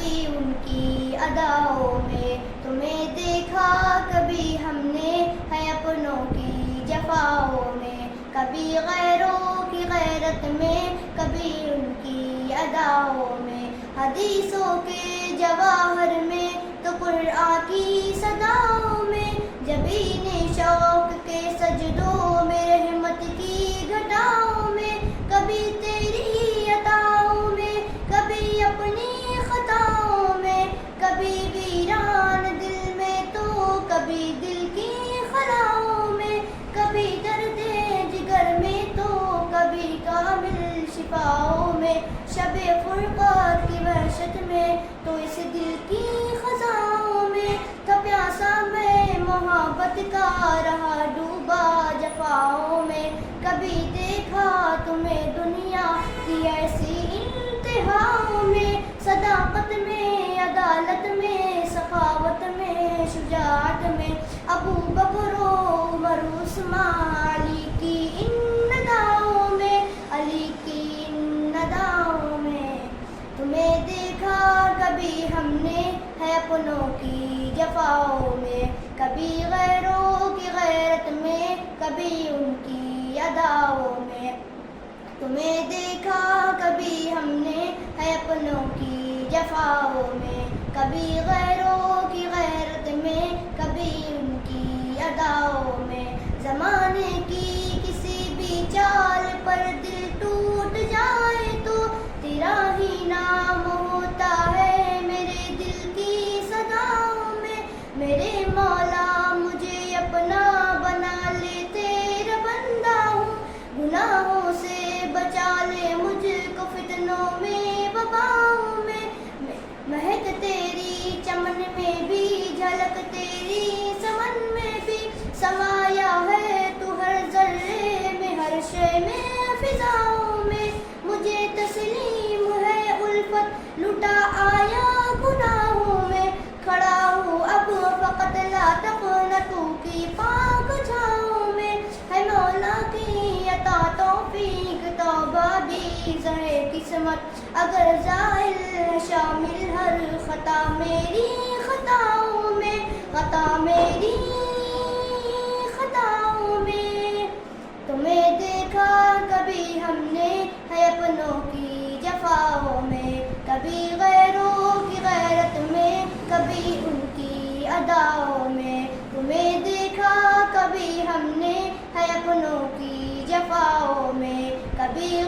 کبھی ان کی اداؤں میں، تمہیں دیکھا کبھی ہم نے ہے اپنوں کی جفاؤں میں، کبھی غیروں کی غیرت میں، کبھی ان کی اداؤں میں، حدیثوں کے جواہر میں تو قرآن کی صداؤں میں، جبین شوق کے سجدوں میں، رحمت کی گھٹاؤں میں، کبھی تیری عطاؤں میں، کبھی اپنی خطاؤں میں، کبھی ویران دل میں تو کبھی دل کی خلاؤں میں، کبھی درد جگر میں تو کبھی کامل شفاؤں میں، شب فرقت کی وحشت میں تو اس دل کی خزاؤں میں، تھا پیاسا میں محبت کا رہا ڈوبا جفاؤں میں، کبھی دیکھا تمہیں دنیا کی ایسی انتہاؤں میں، صداقت میں، عدالت میں، سخاوت میں، شجاعت میں، ابو بکر و عمر عثمان علی کی ان نداؤں میں، علی کی ان نداؤں میں، تمہیں دیکھا کبھی ہم نے ہے اپنوں کی جفاؤں میں، کبھی غیروں کی غیرت میں، کبھی ان کی اداؤں میں، تمہیں دیکھا کبھی ہم نے ہے اپنوں کی جفاؤں میں، کبھی غیروں کی غیرت میں، کبھی ان کی اداؤں میں، زمانے کی کسی بھی چال پر دل ٹوٹ جائے تو تیرا ہی نام ہوتا ہے میرے دل کی صداؤں میں، میرے مولا مجھے اپنا بنا لے، تیرا بندہ ہوں، گناہوں سے بچا لے مجھ کو فتنوں میں، وباؤں میں، مہک تیری چمن میں بھی، جھلک تیری سمن میں بھی، سمایا ہے تو ہر ذرے میں، ہر شے میں، فضاؤں میں، مجھے تسلیم ہے الفت لٹا آیا گناہوں میں، کھڑا ہوں اب فقط لا تقنطوا کی پاک چھاؤں میں، ہے مولا کی عطا توفیق توبہ بھی زہے قسمت، اگر زائل ہے شامل ہر خطا میری خطاؤں میں، خطا میری خطاؤں میں، تمہیں دیکھا کبھی ہم نے ہے اپنوں کی جفاؤں میں، کبھی غیروں کی غیرت میں، کبھی ان کی اداؤں میں، تمہیں دیکھا کبھی ہم نے ہے اپنوں کی جفاؤں میں، کبھی